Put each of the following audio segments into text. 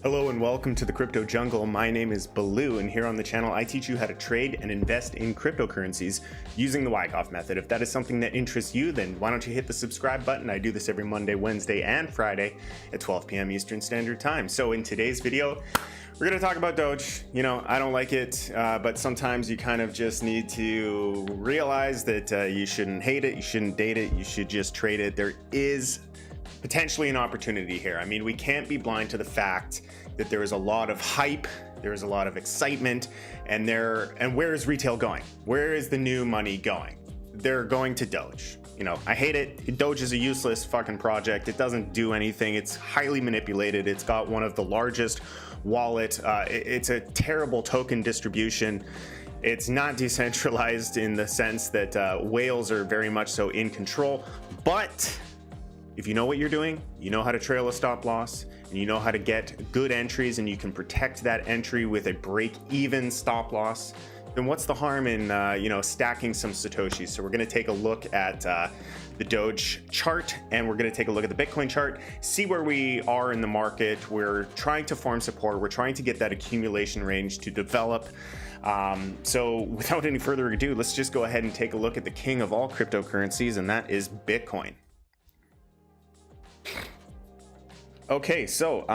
Hello and welcome to the Crypto Jungle. My name is Baloo, and here on the channel I teach you how to trade and invest in cryptocurrencies using the Wyckoff method. If that is something that interests you, then why don't you hit the subscribe button? I do this every Monday, Wednesday, and Friday at 12 p.m. Eastern Standard Time. So in today's video, we're going to talk about Doge. You know, I don't like it, but sometimes you kind of just need to realize that you shouldn't hate it, you shouldn't date it, you should just trade it. There is potentially an opportunity here. I mean, we can't be blind to the fact that there is a lot of hype, there is a lot of excitement, and where is retail going? Where is the new money going? They're going to Doge. You know, I hate it. Doge is a useless fucking project. It doesn't do anything. It's highly manipulated. It's got one of the largest wallet. It's a terrible token distribution. It's not decentralized in the sense that whales are very much so in control, but if you know what you're doing, you know how to trail a stop loss, and you know how to get good entries, and you can protect that entry with a break-even stop loss, then what's the harm in stacking some Satoshis? So we're going to take a look at the Doge chart, and we're going to take a look at the Bitcoin chart, see where we are in the market. We're trying to form support. We're trying to get that accumulation range to develop. So without any further ado, let's just go ahead and take a look at the king of all cryptocurrencies, and that is Bitcoin. Okay, so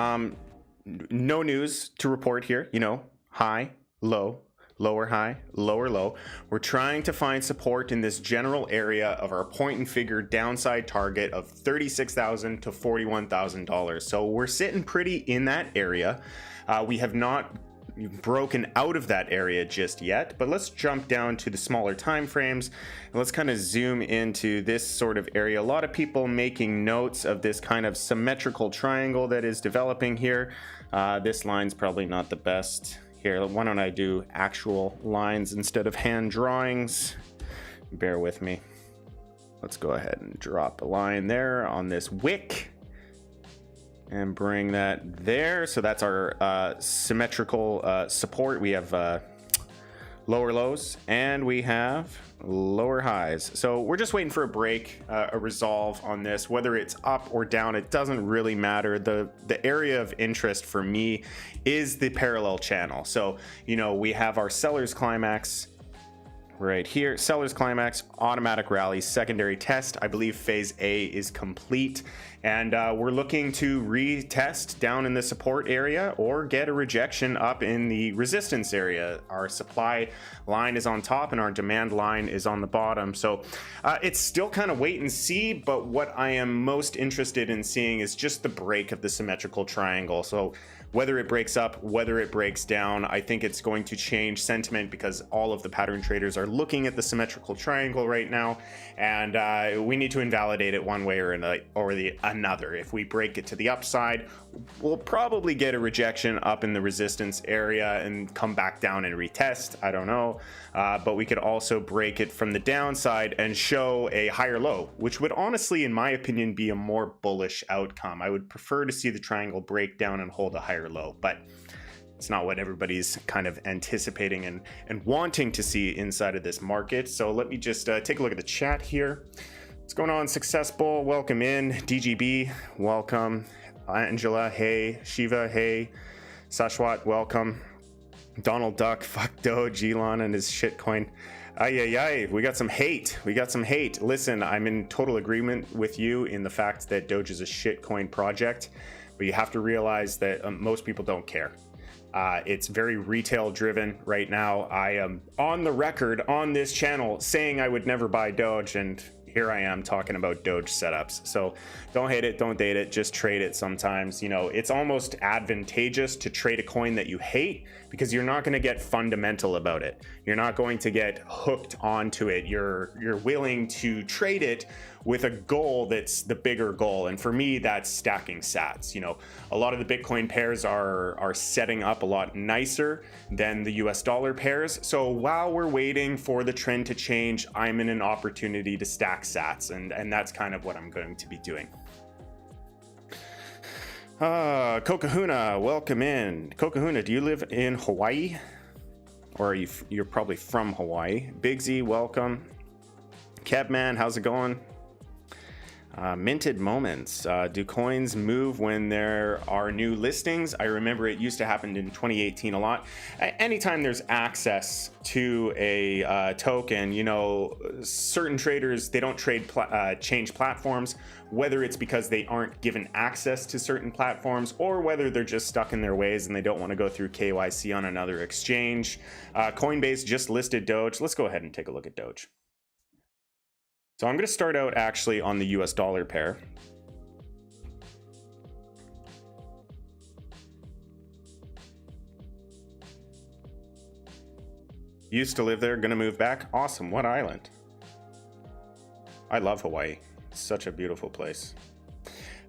no news to report here. You know, high, low, lower high, lower low. We're trying to find support in this general area of our point and figure downside target of $36,000 to $41,000. So we're sitting pretty in that area. We have not broken out of that area just yet, but let's jump down to the smaller time frames and let's kind of zoom into this sort of area. A lot of people making notes of this kind of symmetrical triangle that is developing here. This line's probably not the best here. Why don't I do actual lines instead of hand drawings? Bear with me. Let's go ahead and drop a line there on this wick and bring that there. So that's our symmetrical support. We have lower lows and we have lower highs. So we're just waiting for a break, a resolve on this. Whether it's up or down, it doesn't really matter. The area of interest for me is the parallel channel. So, you know, we have our seller's climax right here, seller's climax, automatic rally, secondary test. I believe phase A is complete, and we're looking to retest down in the support area or get a rejection up in the resistance area. Our supply line is on top and our demand line is on the bottom. So it's still kind of wait and see, but what I am most interested in seeing is just the break of the symmetrical triangle. So whether it breaks up, whether it breaks down, I think it's going to change sentiment because all of the pattern traders are looking at the symmetrical triangle right now, and we need to invalidate it one way or another. If we break it to the upside, we'll probably get a rejection up in the resistance area and come back down and retest. I don't know, but we could also break it from the downside and show a higher low, which would honestly, in my opinion, be a more bullish outcome. I would prefer to see the triangle break down and hold a higher low, but it's not what everybody's kind of anticipating and wanting to see inside of this market. So let me just take a look at the chat here. What's going on? Successful, welcome in. DGB, welcome. Angela, hey. Shiva, hey. Sashwat, welcome. Donald Duck, fuck Doge, Elon and his shitcoin. Ay, we got some hate. Listen, I'm in total agreement with you in the fact that Doge is a shitcoin project, but you have to realize that most people don't care. It's very retail driven right now. I am on the record on this channel saying I would never buy Doge, and here I am talking about Doge setups. So don't hate it, don't date it, just trade it sometimes. You know, it's almost advantageous to trade a coin that you hate because you're not going to get fundamental about it. You're not going to get hooked onto it. You're willing to trade it with a goal that's the bigger goal. And for me, that's stacking sats. You know, a lot of the Bitcoin pairs are setting up a lot nicer than the US dollar pairs. So while we're waiting for the trend to change, I'm in an opportunity to stack sats, and that's kind of what I'm going to be doing. Kokahuna, welcome in. Kokahuna, do you live in Hawaii? Or you're probably from Hawaii. Big Z, welcome. Kevman, how's it going? Minted moments. Do coins move when there are new listings? I remember it used to happen in 2018 a lot. Anytime there's access to a token, you know, certain traders, they don't change platforms, whether it's because they aren't given access to certain platforms or whether they're just stuck in their ways and they don't want to go through KYC on another exchange. Coinbase just listed Doge. Let's go ahead and take a look at Doge. So I'm going to start out actually on the US dollar pair. Used to live there, going to move back. Awesome. What island? I love Hawaii. It's such a beautiful place.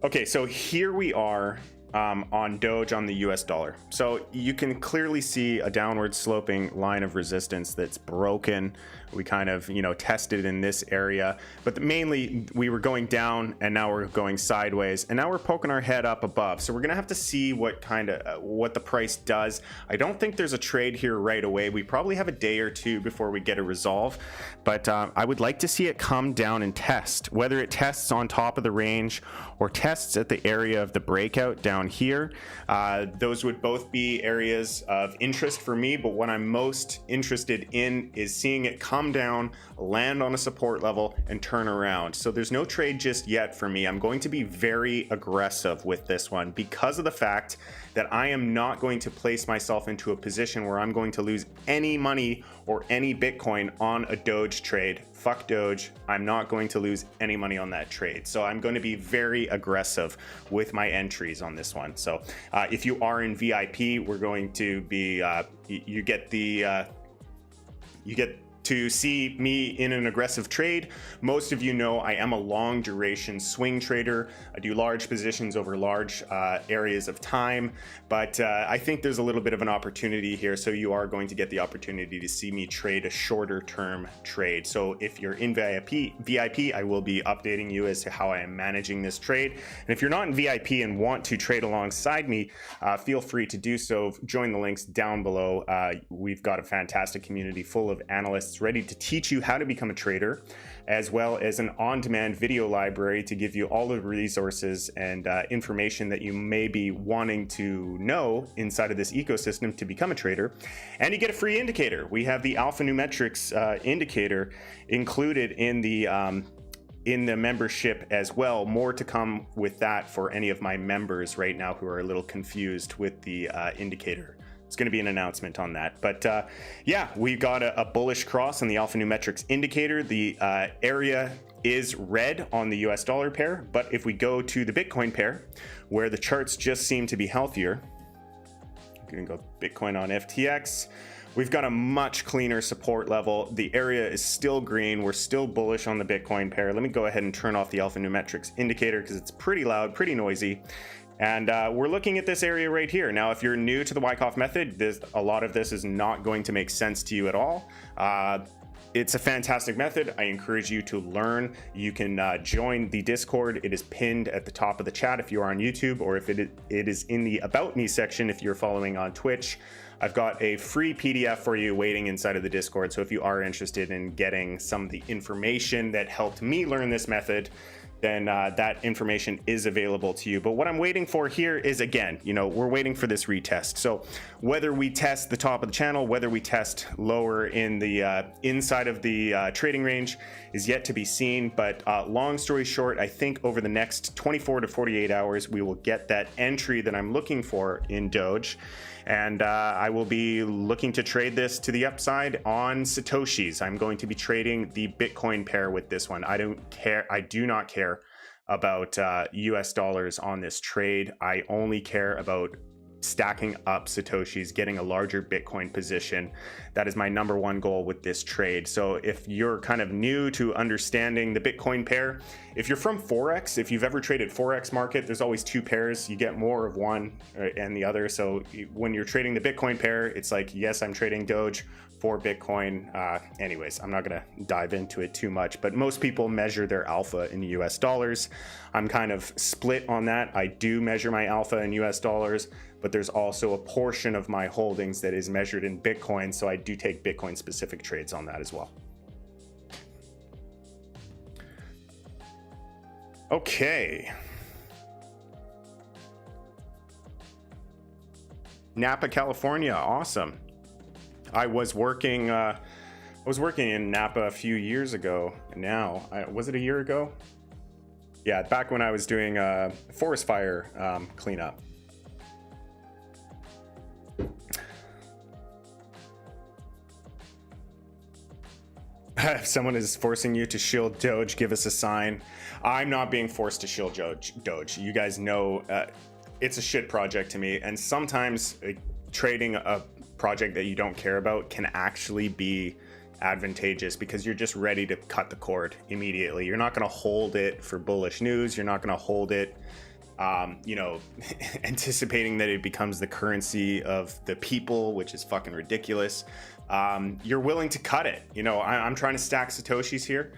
Okay, so here we are on Doge on the US dollar. So you can clearly see a downward sloping line of resistance that's broken. We kind of, you know, tested in this area, but mainly we were going down and now we're going sideways and now we're poking our head up above. So we're going to have to see what the price does. I don't think there's a trade here right away. We probably have a day or two before we get a resolve, but I would like to see it come down and test, whether it tests on top of the range or tests at the area of the breakout down here. Those would both be areas of interest for me, but what I'm most interested in is seeing it come down, land on a support level, and turn around. So there's no trade just yet for me. I'm going to be very aggressive with this one because of the fact that I am not going to place myself into a position where I'm going to lose any money or any Bitcoin on a Doge trade. Fuck Doge. I'm not going to lose any money on that trade. So I'm going to be very aggressive with my entries on this one. So if you are in VIP, we're going to be, you get to see me in an aggressive trade. Most of you know I am a long duration swing trader. I do large positions over large areas of time, but I think there's a little bit of an opportunity here. So you are going to get the opportunity to see me trade a shorter term trade. So if you're in VIP, I will be updating you as to how I am managing this trade. And if you're not in VIP and want to trade alongside me, feel free to do so. Join the links down below. We've got a fantastic community full of analysts ready to teach you how to become a trader, as well as an on-demand video library to give you all the resources and information that you may be wanting to know inside of this ecosystem to become a trader. And you get a free indicator. We have the alphanumerics indicator included in the membership as well. More to come with that for any of my members right now who are a little confused with the indicator. It's going to be an announcement on that. But yeah, we've got a bullish cross on the alphanumerics indicator. The area is red on the US dollar pair. But if we go to the Bitcoin pair, where the charts just seem to be healthier, I'm going to go Bitcoin on FTX. We've got a much cleaner support level. The area is still green. We're still bullish on the Bitcoin pair. Let me go ahead and turn off the alphanumerics indicator because it's pretty loud, pretty noisy. And we're looking at this area right here. Now, if you're new to the Wyckoff method, a lot of this is not going to make sense to you at all. It's a fantastic method. I encourage you to learn. You can join the Discord. It is pinned at the top of the chat if you are on YouTube, or if it is in the About Me section if you're following on Twitch. I've got a free PDF for you waiting inside of the Discord. So if you are interested in getting some of the information that helped me learn this method, then that information is available to you. But what I'm waiting for here is, again, you know, we're waiting for this retest. So whether we test the top of the channel, whether we test lower in the inside of the trading range is yet to be seen. But long story short, I think over the next 24 to 48 hours, we will get that entry that I'm looking for in Doge. And I will be looking to trade this to the upside on Satoshis. I'm going to be trading the Bitcoin pair with this one. I do not care about US dollars on this trade. I only care about stacking up Satoshis, getting a larger Bitcoin position. That is my number one goal with this trade. So if you're kind of new to understanding the Bitcoin pair, if you're from Forex, if you've ever traded Forex market, there's always two pairs. You get more of one and the other. So when you're trading the Bitcoin pair, it's like, yes, I'm trading Doge for Bitcoin. Anyways, I'm not going to dive into it too much, but most people measure their alpha in US dollars. I'm kind of split on that. I do measure my alpha in US dollars, but there's also a portion of my holdings that is measured in Bitcoin. So I do take Bitcoin specific trades on that as well. Okay. Napa, California. Awesome. I was working in Napa a few years ago now. Was it a year ago? Yeah, back when I was doing forest fire cleanup. If someone is forcing you to shield Doge, give us a sign. I'm not being forced to shield Doge. You guys know it's a shit project to me, and sometimes trading a project that you don't care about can actually be advantageous because you're just ready to cut the cord immediately. You're not going to hold it for bullish news. You're not going to hold it anticipating that it becomes the currency of the people, which is fucking ridiculous. You're willing to cut it. I'm trying to stack Satoshis here.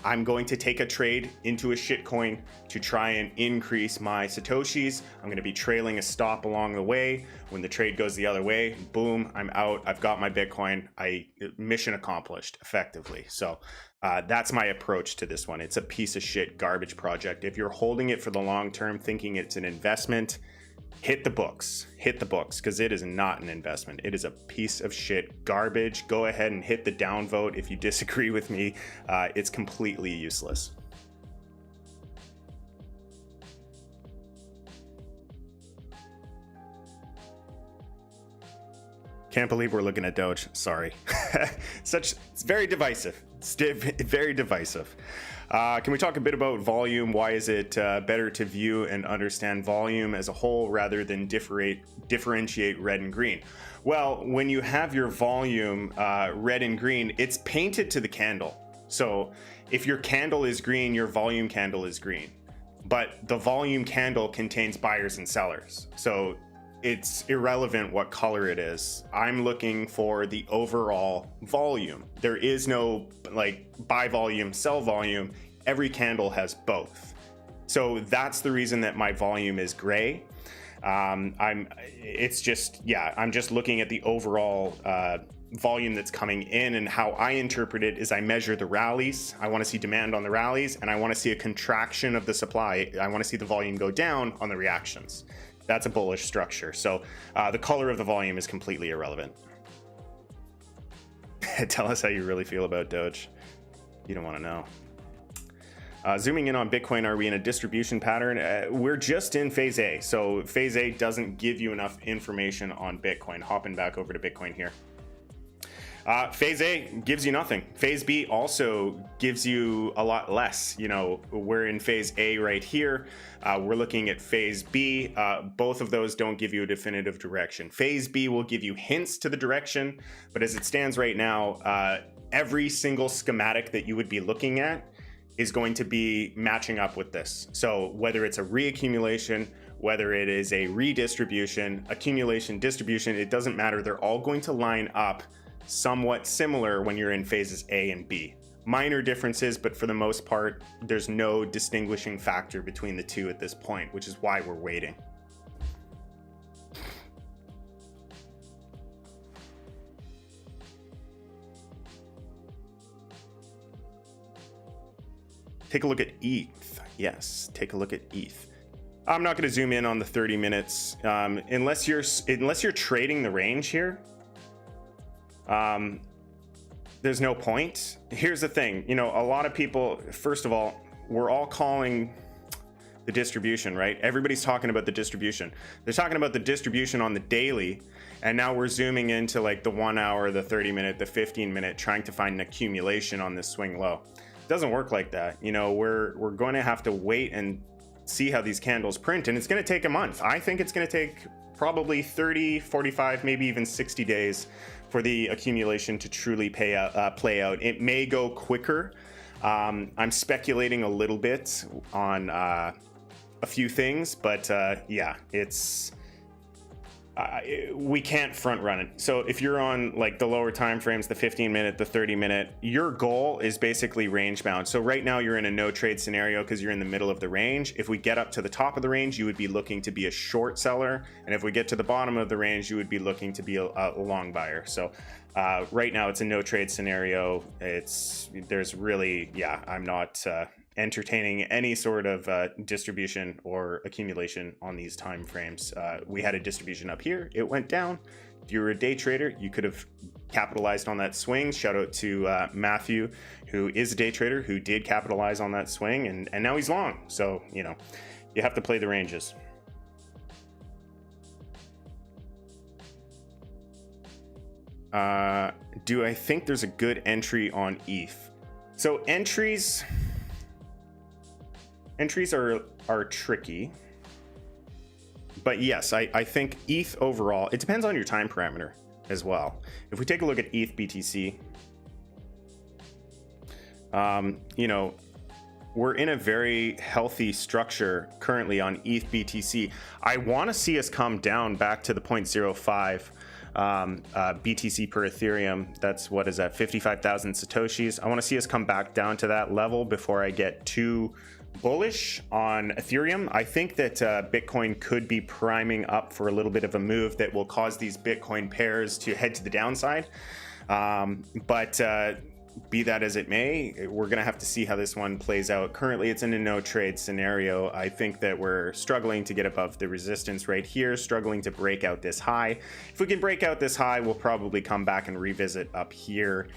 I'm going to take a trade into a shitcoin to try and increase my Satoshis. I'm going to be trailing a stop along the way. When the trade goes the other way, boom, I'm out. I've got my Bitcoin. Mission accomplished effectively. So that's my approach to this one. It's a piece of shit garbage project. If you're holding it for the long term, thinking it's an investment, hit the books, because it is not an investment. It is a piece of shit garbage. Go ahead and hit the downvote if you disagree with me. It's completely useless. Can't believe we're looking at Doge. Sorry. It's very divisive. It's very divisive. Can we talk a bit about volume? Why is it better to view and understand volume as a whole rather than differentiate red and green? Well, when you have your volume red and green, it's painted to the candle. So if your candle is green, your volume candle is green. But the volume candle contains buyers and sellers. So it's irrelevant what color it is. I'm looking for the overall volume. There is no buy volume, sell volume. Every candle has both. So that's the reason that my volume is gray. I'm just looking at the overall volume that's coming in, and how I interpret it is I measure the rallies. I want to see demand on the rallies, and I want to see a contraction of the supply. I want to see the volume go down on the reactions. That's a bullish structure. So the color of the volume is completely irrelevant. Tell us how you really feel about Doge. You don't want to know. Zooming in on Bitcoin, are we in a distribution pattern? We're just in phase A. So phase A doesn't give you enough information on Bitcoin. Hopping back over to Bitcoin here. Phase A gives you nothing. Phase B also gives you a lot less. We're in phase A right here. We're looking at phase B. Both of those don't give you a definitive direction. Phase B will give you hints to the direction, but as it stands right now, every single schematic that you would be looking at is going to be matching up with this. So whether it's a reaccumulation, whether it is a redistribution, accumulation, distribution, it doesn't matter. They're all going to line up somewhat similar when you're in phases A and B. Minor differences, but for the most part, there's no distinguishing factor between the two at this point, which is why we're waiting. Take a look at ETH. Yes, take a look at ETH. I'm not going to zoom in on the 30 minutes unless you're trading the range here. There's no point. Here's the thing, a lot of people, first of all, we're all calling the distribution, right? Everybody's talking about the distribution. They're talking about the distribution on the daily, and now we're zooming into the 1 hour, the 30 minute, the 15 minute, trying to find an accumulation on this swing low. It doesn't work like that. We're going to have to wait and see how these candles print, and it's going to take a month. I think it's going to take probably 30, 45, maybe even 60 days for the accumulation to truly play out. It may go quicker. I'm speculating a little bit on a few things, but yeah, it's we can't front run it. So if you're on like the lower time frames, the 15-minute, the 30-minute, your goal is basically range bound. So right now you're in a no trade scenario because you're in the middle of the range. If we get up to the top of the range, you would be looking to be a short seller, and if we get to the bottom of the range, you would be looking to be a long buyer. So right now it's a no trade scenario. There's really, yeah, I'm not entertaining any sort of distribution or accumulation on these time frames. We had a distribution up here, it went down. If you were a day trader, you could have capitalized on that swing. Shout out to Matthew, who is a day trader, who did capitalize on that swing, and now he's long. So, you know, you have to play the ranges. Do I think there's a good entry on ETH? So entries are tricky, but yes, I think ETH overall, it depends on your time parameter as well. If we take a look at ETH BTC, you know, we're in a very healthy structure currently on ETH BTC. I want to see us come down back to the 0.05 BTC per Ethereum. That's, what is that, 55,000 Satoshis. I want to see us come back down to that level before I get too bullish on Ethereum. I think that Bitcoin could be priming up for a little bit of a move that will cause these Bitcoin pairs to head to the downside. But be that as it may, we're going to have to see how this one plays out. Currently, it's in a no trade scenario. I think that we're struggling to get above the resistance right here, struggling to break out this high. If we can break out this high, we'll probably come back and revisit up here.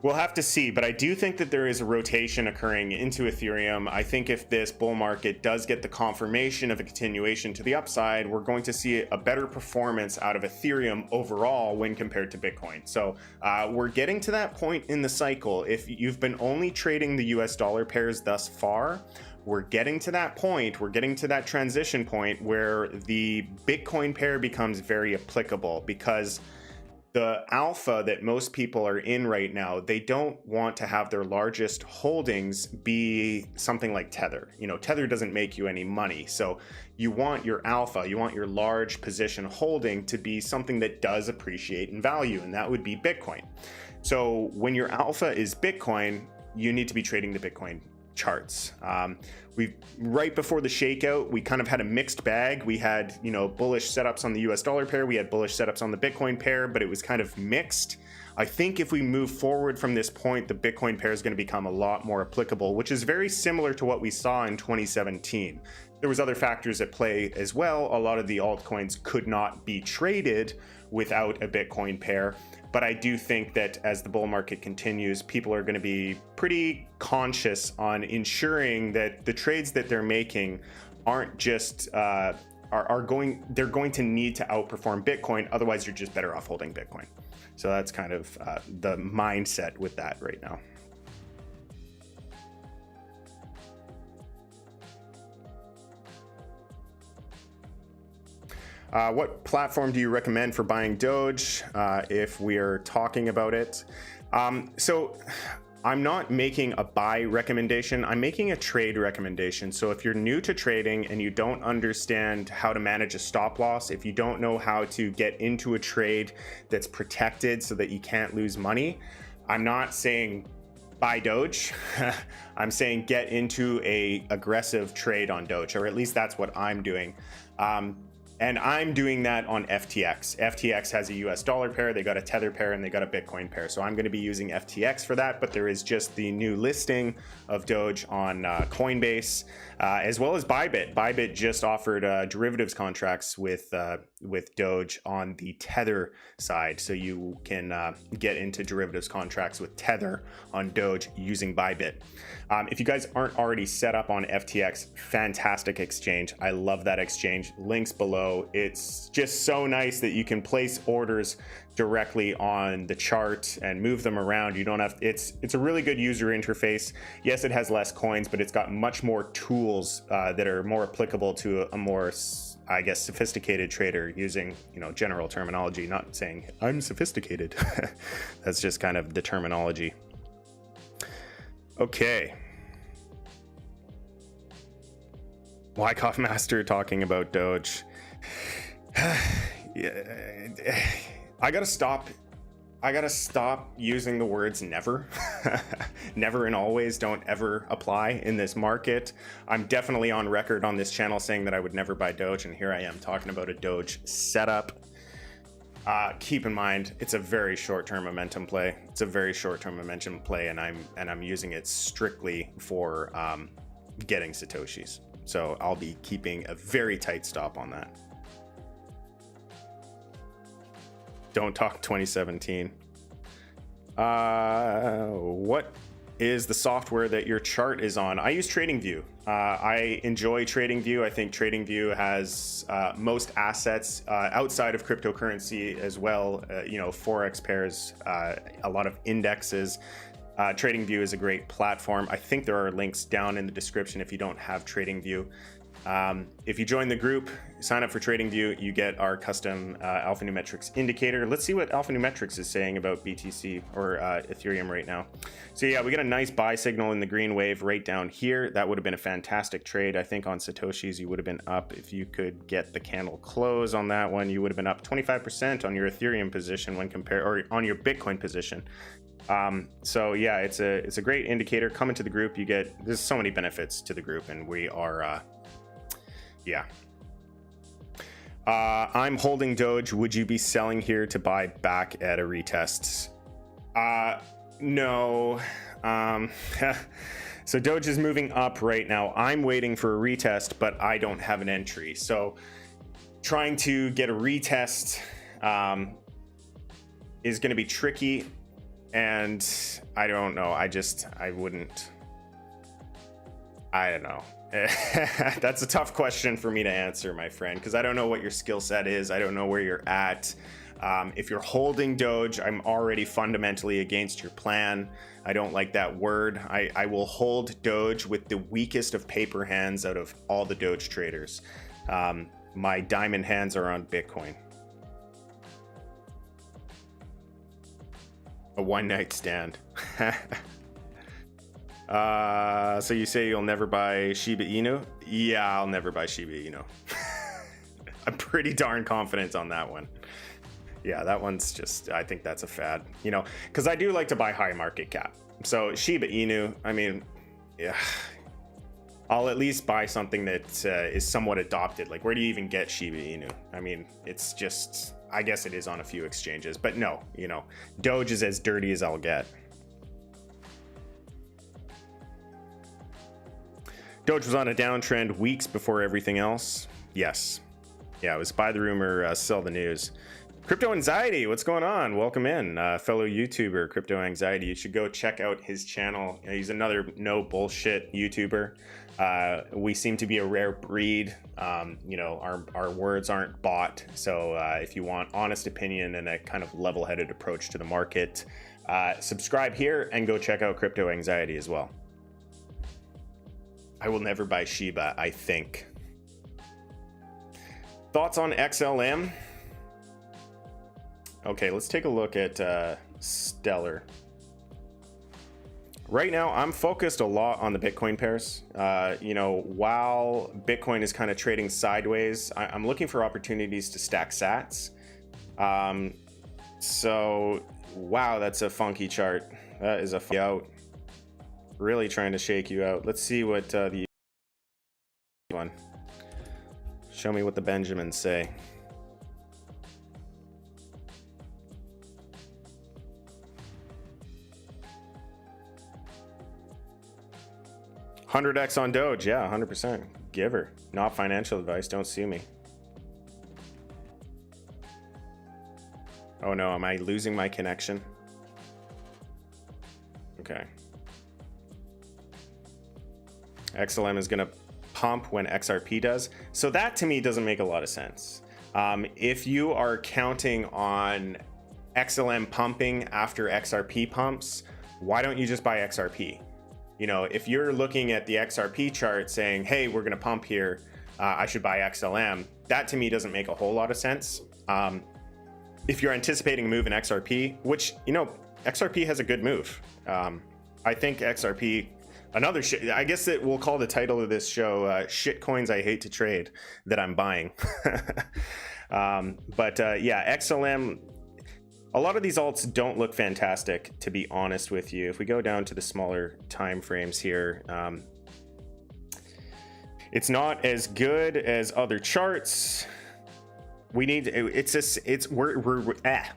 We'll have to see, but I do think that there is a rotation occurring into Ethereum. I think if this bull market does get the confirmation of a continuation to the upside, we're going to see a better performance out of Ethereum overall when compared to Bitcoin. So we're getting to that point in the cycle. If you've been only trading the US dollar pairs thus far, we're getting to that point, we're getting to that transition point where the Bitcoin pair becomes very applicable, because the alpha that most people are in right now, they don't want to have their largest holdings be something like Tether. You know, Tether doesn't make you any money. So you want your alpha, you want your large position holding to be something that does appreciate in value, and that would be Bitcoin. So when your alpha is Bitcoin, you need to be trading the Bitcoin charts. Right before the shakeout, we kind of had a mixed bag. We had, you know, bullish setups on the US dollar pair, we had bullish setups on the Bitcoin pair, but it was kind of mixed. I think if we move forward from this point, the Bitcoin pair is going to become a lot more applicable, which is very similar to what we saw in 2017. There was other factors at play as well. A lot of the altcoins could not be traded without a Bitcoin pair. But I do think that as the bull market continues, people are going to be pretty conscious on ensuring that the trades that they're making aren't just they're going to need to outperform Bitcoin. Otherwise, you're just better off holding Bitcoin. So that's kind of the mindset with that right now. What platform do you recommend for buying Doge if we are talking about it? So I'm not making a buy recommendation, I'm making a trade recommendation. So if you're new to trading and you don't understand how to manage a stop loss, if you don't know how to get into a trade that's protected so that you can't lose money, I'm not saying buy Doge. I'm saying get into a aggressive trade on Doge, or at least that's what I'm doing. And I'm doing that on FTX. FTX has a US dollar pair, they got a Tether pair, and they got a Bitcoin pair. So I'm going to be using FTX for that, but there is just the new listing of Doge on Coinbase, as well as Bybit. Bybit just offered derivatives contracts with Doge on the Tether side. So you can get into derivatives contracts with Tether on Doge using Bybit. If you guys aren't already set up on FTX, fantastic exchange. I love that exchange. Links below. It's just so nice that you can place orders directly on the chart and move them around. You don't have, it's a really good user interface. Yes, it has less coins, but it's got much more tools that are more applicable to a more I guess, sophisticated trader using, general terminology, not saying I'm sophisticated. That's just kind of the terminology. Okay. Wyckoff Master talking about Doge. Yeah, I gotta stop using the words never. Never and always don't ever apply in this market. I'm definitely on record on this channel saying that I would never buy Doge, and here I am talking about a Doge setup. Keep in mind, it's a very short-term momentum play. It's a very short-term momentum play, and I'm using it strictly for getting Satoshis. So I'll be keeping a very tight stop on that. Don't talk 2017. What is the software that your chart is on? I use TradingView. I enjoy TradingView. I think TradingView has most assets outside of cryptocurrency as well. Forex pairs, a lot of indexes. TradingView is a great platform. I think there are links down in the description if you don't have TradingView. If you join the group, sign up for TradingView, you get our custom alphanumerics indicator. Let's see what alphanumerics is saying about BTC or Ethereum right now. So yeah, we got a nice buy signal in the green wave right down here. That would have been a fantastic trade. I think on Satoshis, you would have been up. If you could get the candle close on that one, you would have been up 25% on your Ethereum position when compared, or on your Bitcoin position. So yeah, it's a great indicator. Come into the group, there's so many benefits to the group, and we are, yeah. I'm holding Doge. Would you be selling here to buy back at a retest? No. So Doge is moving up right now. I'm waiting for a retest, but I don't have an entry. So trying to get a retest is going to be tricky. And I don't know. I don't know. That's a tough question for me to answer, my friend, because I don't know what your skill set is. I don't know where you're at. If you're holding Doge, I'm already fundamentally against your plan. I don't like that word. I will hold Doge with the weakest of paper hands out of all the Doge traders. My diamond hands are on Bitcoin. A one-night stand. So you say you'll never buy Shiba Inu? Yeah, I'll never buy Shiba Inu. I'm pretty darn confident on that one. Yeah, that one's just, I think that's a fad, because I do like to buy high market cap. So Shiba Inu, I mean, yeah, I'll at least buy something that is somewhat adopted. Like, where do you even get Shiba Inu? I mean, it's just, I guess it is on a few exchanges, but no, Doge is as dirty as I'll get. Doge was on a downtrend weeks before everything else. Yes. Yeah, it was buy the rumor, sell the news. Crypto Anxiety, what's going on? Welcome in, fellow YouTuber, Crypto Anxiety. You should go check out his channel. He's another no bullshit YouTuber. We seem to be a rare breed. Our words aren't bought. So if you want honest opinion and a kind of level-headed approach to the market, subscribe here and go check out Crypto Anxiety as well. I will never buy Shiba, I think. Thoughts on XLM? Okay, let's take a look at Stellar. Right now, I'm focused a lot on the Bitcoin pairs. While Bitcoin is kind of trading sideways, I'm looking for opportunities to stack sats. So, wow, that's a funky chart. That is a funky out. Really trying to shake you out. Let's see what the one. Show me what the Benjamins say. $100x on Doge, yeah, 100%. Giver, not financial advice. Don't sue me. Oh no, am I losing my connection? Okay. XLM is gonna pump when XRP does. So that to me doesn't make a lot of sense. If you are counting on XLM pumping after XRP pumps, why don't you just buy XRP? If you're looking at the XRP chart saying, hey, we're gonna pump here, I should buy XLM. That to me doesn't make a whole lot of sense. If you're anticipating a move in XRP, which, you know, XRP has a good move. I think XRP, another shit, I guess that we'll call the title of this show, shit coins I hate to trade that I'm buying. Yeah, XLM, a lot of these alts don't look fantastic, to be honest with you. If we go down to the smaller time frames here, it's not as good as other charts. We need,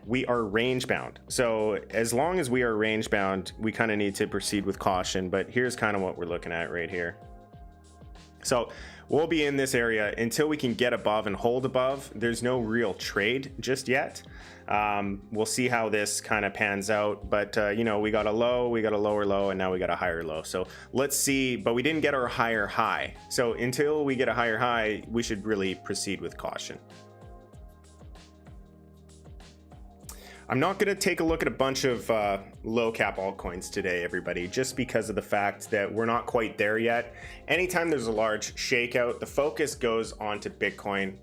we are range bound. So as long as we are range bound, we kind of need to proceed with caution. But here's kind of what we're looking at right here. So we'll be in this area until we can get above and hold above. There's no real trade just yet. We'll see how this kind of pans out, but you know, we got a low, we got a lower low, and now we got a higher low. So let's see, but we didn't get our higher high. So until we get a higher high, we should really proceed with caution. I'm not going to take a look at a bunch of low cap altcoins today, everybody, just because of the fact that we're not quite there yet. Anytime there's a large shakeout, the focus goes onto Bitcoin.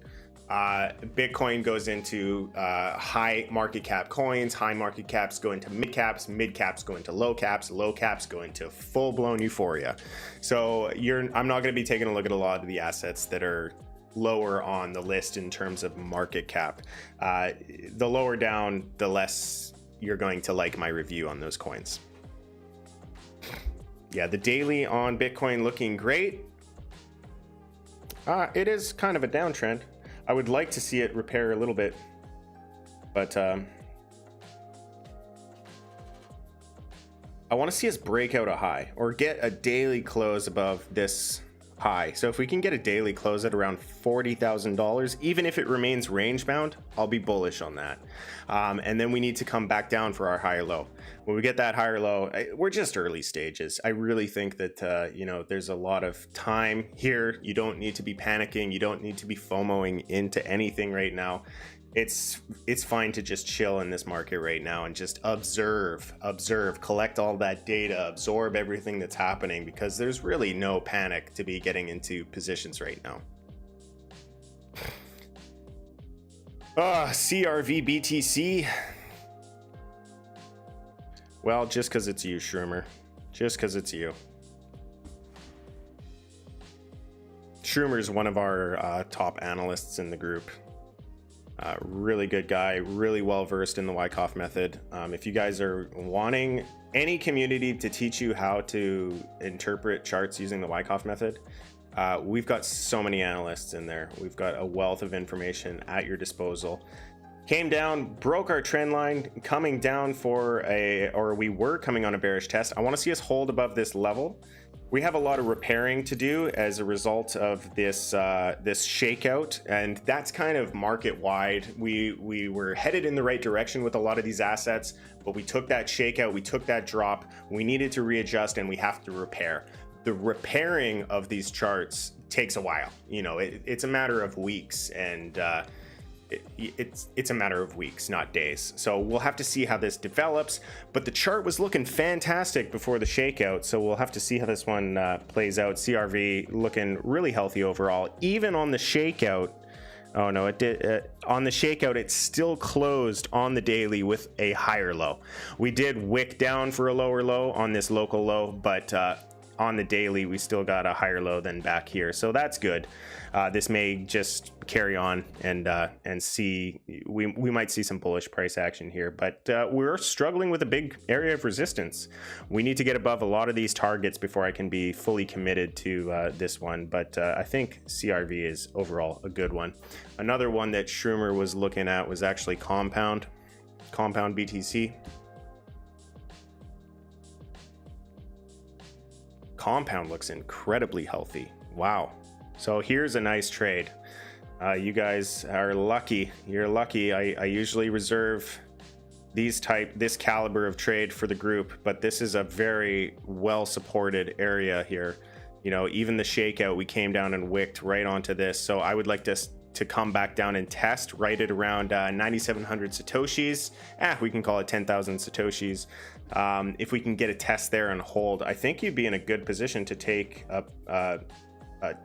Bitcoin goes into high market cap coins, high market caps go into mid caps go into low caps go into full blown euphoria. So I'm not going to be taking a look at a lot of the assets that are lower on the list in terms of market cap. The lower down, the less you're going to like my review on those coins. Yeah, the daily on Bitcoin looking great. It is kind of a downtrend. I would like to see it repair a little bit, but I want to see us break out a high or get a daily close above this high. So if we can get a daily close at around $40,000, even if it remains range bound, I'll be bullish on that. And then we need to come back down for our higher low. When we get that higher low, we're just early stages. I really think that you know, there's a lot of time here. You don't need to be panicking. You don't need to be FOMOing into anything right now. It's fine to just chill in this market right now and just observe, collect all that data, absorb everything that's happening, because there's really no panic to be getting into positions right now. CRV BTC. Well, just because it's you, Shroomer. Just because it's you. Shroomer's one of our top analysts in the group. Really good guy, really well versed in the Wyckoff method. If you guys are wanting any community to teach you how to interpret charts using the Wyckoff method, we've got so many analysts in there. We've got a wealth of information at your disposal. Came down, broke our trend line, coming down we were coming on a bearish test. I want to see us hold above this level. We have a lot of repairing to do as a result of this this shakeout, and that's kind of market wide. We were headed in the right direction with a lot of these assets, but we took that shakeout, we took that drop, we needed to readjust, and we have to repair. The repairing of these charts takes a while. You know, it's a matter of weeks, and it's a matter of weeks, not days. So we'll have to see how this develops, but the chart was looking fantastic before the shakeout, so we'll have to see how this one plays out. CRV looking really healthy overall, even on the shakeout. Oh no, it did on the shakeout, it still closed on the daily with a higher low. We did wick down for a lower low on this local low, but on the daily we still got a higher low than back here, so that's good. This may just carry on and see, we might see some bullish price action here, but we're struggling with a big area of resistance. We need to get above a lot of these targets before I can be fully committed to this one, but I think CRV is overall a good one. Another one that Shroomer was looking at was actually Compound BTC. Compound looks incredibly healthy. Wow. So here's a nice trade. You guys are lucky. You're lucky. I usually reserve this caliber of trade for the group, but this is a very well supported area here. You know, even the shakeout, we came down and wicked right onto this. So I would like this to come back down and test right at around 9,700 Satoshis. We can call it 10,000 Satoshis. If we can get a test there and hold, I think you'd be in a good position to take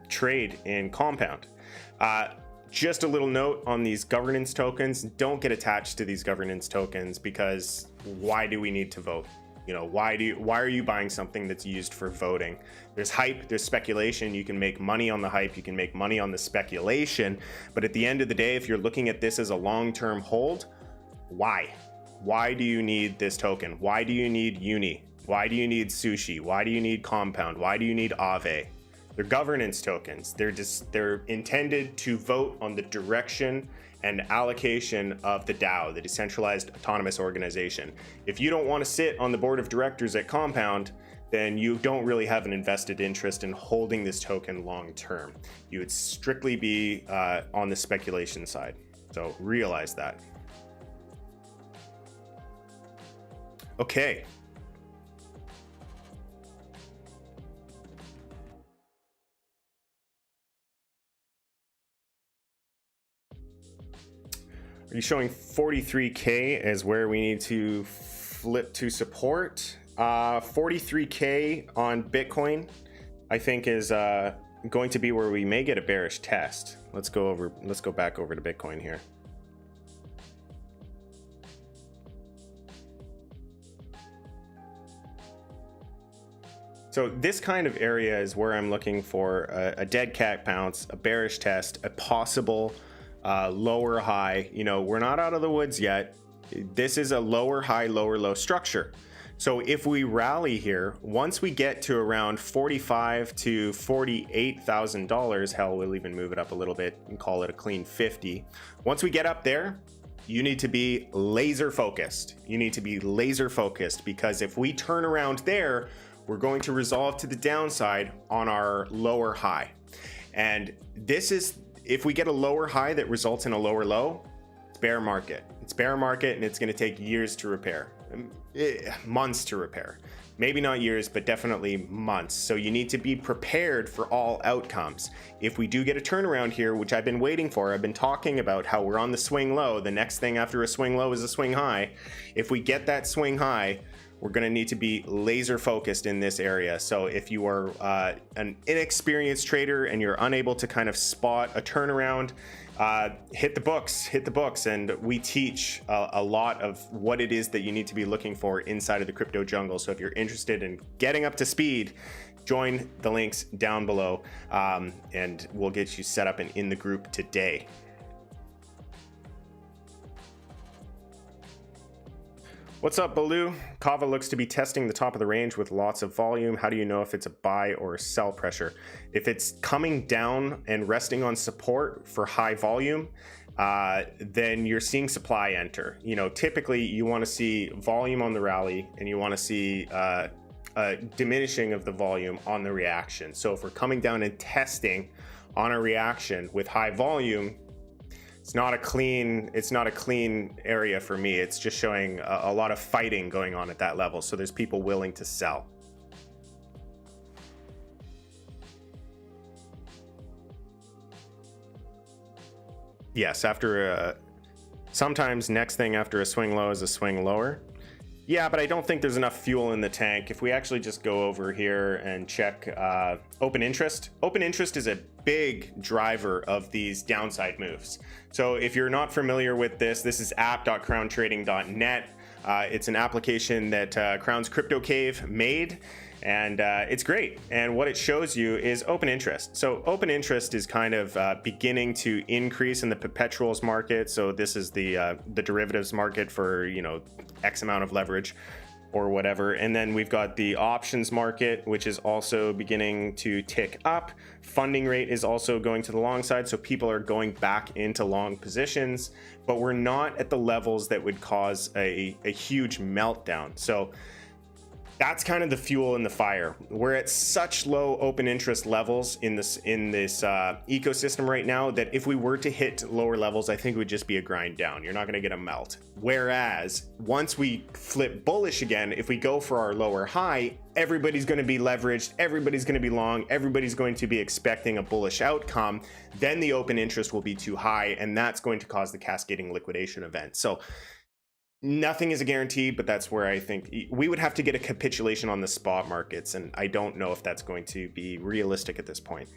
trade in compound. Just a little note on these governance tokens: don't get attached to these governance tokens, because why do we need to vote? You know, why are you buying something that's used for voting? There's hype, there's speculation. You can make money on the hype, you can make money on the speculation, but at the end of the day, if you're looking at this as a long-term hold, why do you need this token? Why do you need Uni? Why do you need Sushi? Why do you need Compound? Why do you need Aave? They're governance tokens. They're intended to vote on the direction and allocation of the DAO, the decentralized autonomous organization. If you don't want to sit on the board of directors at Compound, then you don't really have an invested interest in holding this token long term. You would strictly be on the speculation side. So realize that. Okay. Are you showing 43K as where we need to flip to support? 43K on Bitcoin, I think, is going to be where we may get a bearish test. Let's go back over to Bitcoin here. So this kind of area is where I'm looking for a dead cat bounce, a bearish test, a possible lower high. You know, we're not out of the woods yet. This is a lower high, lower low structure. So if we rally here, once we get to around $45,000 to $48,000, hell, we'll even move it up a little bit and call it a clean 50. Once we get up there, you need to be laser focused. You need to be laser focused, because if we turn around there, we're going to resolve to the downside on our lower high. And this is, if we get a lower high that results in a lower low, it's bear market. It's bear market, and it's going to take years to repair, months to repair. Maybe not years, but definitely months. So you need to be prepared for all outcomes. If we do get a turnaround here, which I've been waiting for, I've been talking about how we're on the swing low. The next thing after a swing low is a swing high. If we get that swing high, we're going to need to be laser focused in this area. So if you are an inexperienced trader and you're unable to kind of spot a turnaround, hit the books, and we teach a lot of what it is that you need to be looking for inside of the crypto jungle. So if you're interested in getting up to speed, join the links down below, and we'll get you set up and in the group today. What's up, Baloo? Kava looks to be testing the top of the range with lots of volume. How do you know if it's a buy or a sell pressure? If it's coming down and resting on support for high volume, then you're seeing supply enter. You know, typically you want to see volume on the rally, and you want to see a diminishing of the volume on the reaction. So if we're coming down and testing on a reaction with high volume, it's not a clean area for me. It's just showing a lot of fighting going on at that level. So there's people willing to sell. Yes, after sometimes next thing after a swing low is a swing lower. Yeah, but I don't think there's enough fuel in the tank. If we actually just go over here and check open interest is a big driver of these downside moves. So if you're not familiar with this is app.crowntrading.net. It's an application that Crown's Crypto Cave made, and it's great. And what it shows you is open interest. So open interest is kind of beginning to increase in the perpetuals market. So this is the derivatives market for, you know, X amount of leverage or whatever. And then we've got the options market, which is also beginning to tick up. Funding rate is also going to the long side, so people are going back into long positions, but we're not at the levels that would cause a huge meltdown. So that's kind of the fuel in the fire. We're at such low open interest levels in this ecosystem right now that if we were to hit lower levels, I think it would just be a grind down. You're not going to get a melt. Whereas once we flip bullish again, if we go for our lower high, everybody's going to be leveraged, everybody's going to be long, everybody's going to be expecting a bullish outcome. Then the open interest will be too high, and that's going to cause the cascading liquidation event. So Nothing is a guarantee, but that's where I think we would have to get a capitulation on the spot markets, and I don't know if that's going to be realistic at this point.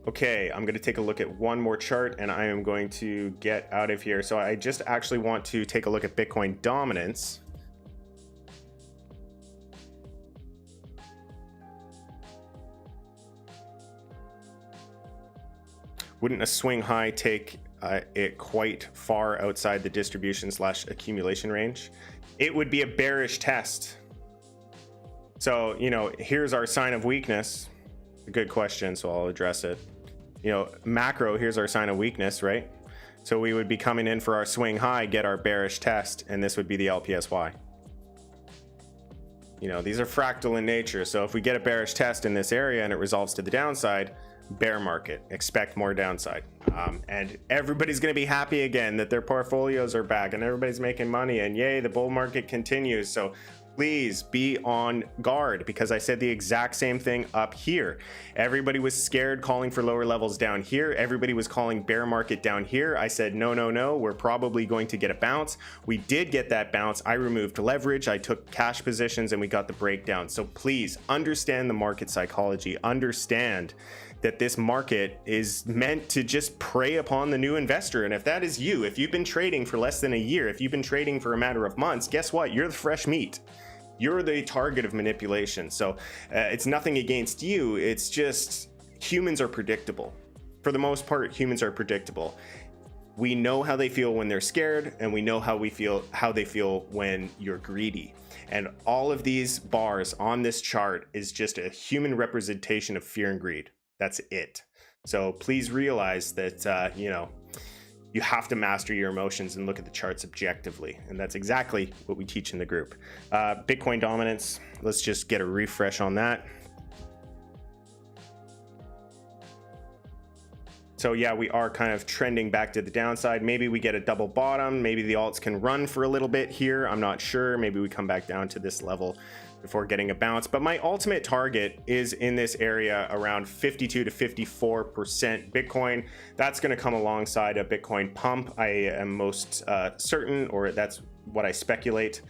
Okay, I'm going to take a look at one more chart and I am going to get out of here. So I just actually want to take a look at Bitcoin dominance. Wouldn't a swing high take it quite far outside the distribution / accumulation range? It would be a bearish test. So, you know, here's our sign of weakness. A good question, so I'll address it. You know, macro, here's our sign of weakness, right? So we would be coming in for our swing high, get our bearish test, and this would be the LPSY. You know, these are fractal in nature. So if we get a bearish test in this area and it resolves to the downside, bear market, expect more downside. And everybody's going to be happy again that their portfolios are back and everybody's making money, and yay, the bull market continues. So please be on guard, because I said the exact same thing up here. Everybody was scared, calling for lower levels down here. Everybody was calling bear market down here. I said, no, no, no, we're probably going to get a bounce. We did get that bounce. I removed leverage. I took cash positions and we got the breakdown. So please understand the market psychology. Understand that this market is meant to just prey upon the new investor. And if that is you, if you've been trading for less than a year, if you've been trading for a matter of months, guess what? You're the fresh meat. You're the target of manipulation. So it's nothing against you. It's just humans are predictable. For the most part, humans are predictable. We know how they feel when they're scared, and we know how they feel when you're greedy. And all of these bars on this chart is just a human representation of fear and greed. That's it. So please realize that, you know, you have to master your emotions and look at the charts objectively. And that's exactly what we teach in the group. Bitcoin dominance, let's just get a refresh on that. So yeah, we are kind of trending back to the downside. Maybe we get a double bottom. Maybe the alts can run for a little bit here. I'm not sure. Maybe we come back down to this level before getting a bounce. But my ultimate target is in this area around 52 to 54% Bitcoin. That's going to come alongside a Bitcoin pump. I am most certain, or that's what I speculate.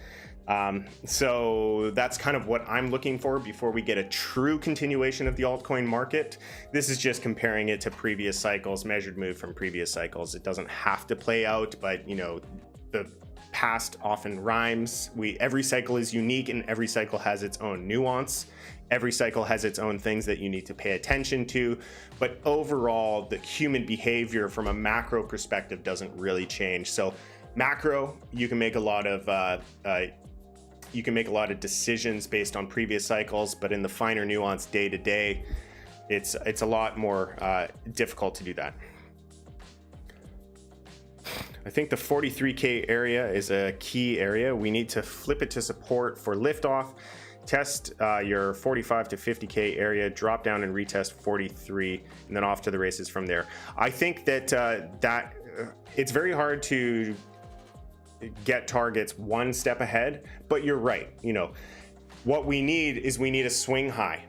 So that's kind of what I'm looking for before we get a true continuation of the altcoin market. This is just comparing it to previous cycles, measured move from previous cycles. It doesn't have to play out, but you know, the past often rhymes. Every cycle is unique, and every cycle has its own nuance. Every cycle has its own things that you need to pay attention to, but overall the human behavior from a macro perspective doesn't really change. So macro, you can make a lot of decisions based on previous cycles, but in the finer nuance day to day, it's a lot more difficult to do that. I think the 43K area is a key area. We need to flip it to support for liftoff. Test your 45 to 50K area, drop down and retest 43, and then off to the races from there. I think that it's very hard to get targets one step ahead, but you're right. You know, what we need is a swing high.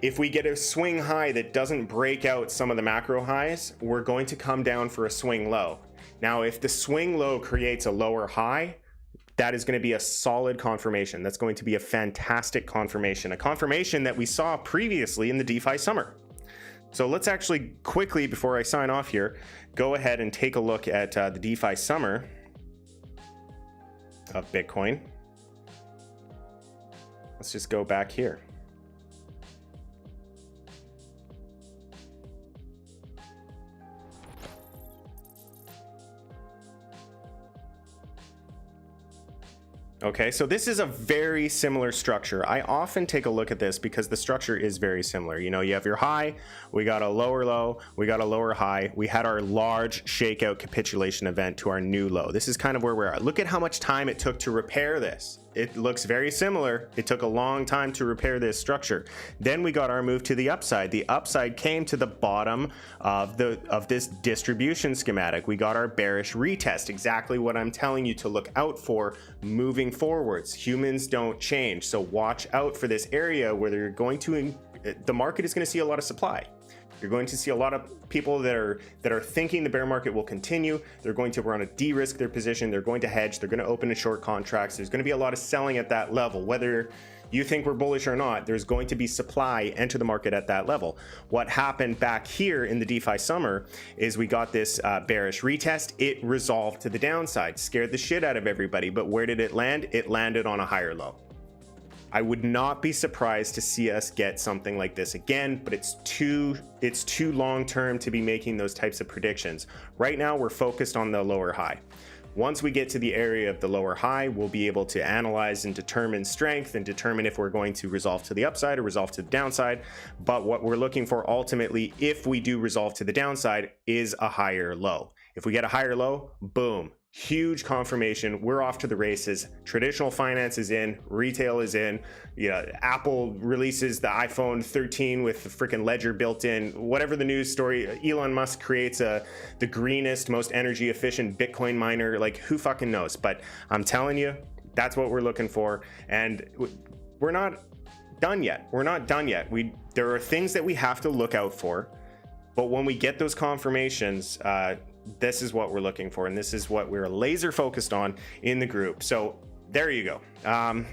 If we get a swing high that doesn't break out some of the macro highs, we're going to come down for a swing low. Now, if the swing low creates a lower high, that is going to be a solid confirmation. That's going to be a fantastic confirmation, a confirmation that we saw previously in the DeFi summer. So let's actually quickly, before I sign off here, go ahead and take a look at the DeFi summer of Bitcoin. Let's just go back here. Okay, so this is a very similar structure. I often take a look at this because the structure is very similar. You know, you have your high, we got a lower low, we got a lower high, we had our large shakeout capitulation event to our new low. This is kind of where we're at. Look at how much time it took to repair this. It looks very similar. It took a long time to repair this structure. Then we got our move to the upside. The upside came to the bottom of this distribution schematic. We got our bearish retest, exactly what I'm telling you to look out for moving forwards. Humans don't change, so watch out for this area where the market is going to see a lot of supply. You're going to see a lot of people that are thinking the bear market will continue. They're going to want to de-risk their position. They're going to hedge. They're going to open and short contracts. There's going to be a lot of selling at that level. Whether you think we're bullish or not, there's going to be supply enter the market at that level. What happened back here in the DeFi summer is we got this bearish retest. It resolved to the downside, scared the shit out of everybody. But where did it land? It landed on a higher low. I would not be surprised to see us get something like this again, but it's too long term to be making those types of predictions. Right now, we're focused on the lower high. Once we get to the area of the lower high, we'll be able to analyze and determine strength and determine if we're going to resolve to the upside or resolve to the downside. But what we're looking for ultimately, if we do resolve to the downside, is a higher low. If we get a higher low, boom. Huge confirmation. We're off to the races. Traditional finance is in, retail is in. Apple releases the iPhone 13 with the freaking ledger built in. Whatever the news story, Elon Musk creates the greenest, most energy efficient Bitcoin miner. Like, who fucking knows? But I'm telling you, that's what we're looking for. And we're not done yet. We're not done yet. There are things that we have to look out for. But when we get those confirmations, this is what we're looking for, and this is what we're laser focused on in the group. So there you go.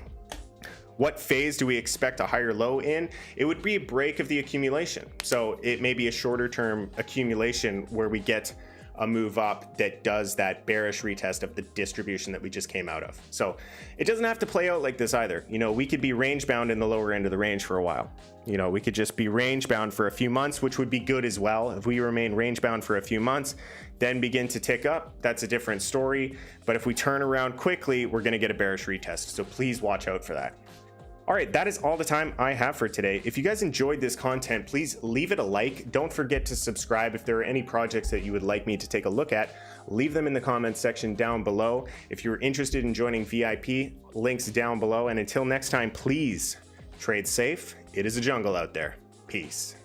What phase do we expect a higher low in? It would be a break of the accumulation. So it may be a shorter term accumulation where we get a move up that does that bearish retest of the distribution that we just came out of. So it doesn't have to play out like this either. We could be range bound in the lower end of the range for a while. We could just be range bound for a few months, which would be good as well. If we remain range bound for a few months, then begin to tick up, that's a different story. But if we turn around quickly, we're gonna get a bearish retest. So please watch out for that. All right, that is all the time I have for today. If you guys enjoyed this content, please leave it a like. Don't forget to subscribe. If there are any projects that you would like me to take a look at, leave them in the comments section down below. If you're interested in joining VIP, links down below. And until next time, please trade safe. It is a jungle out there. Peace.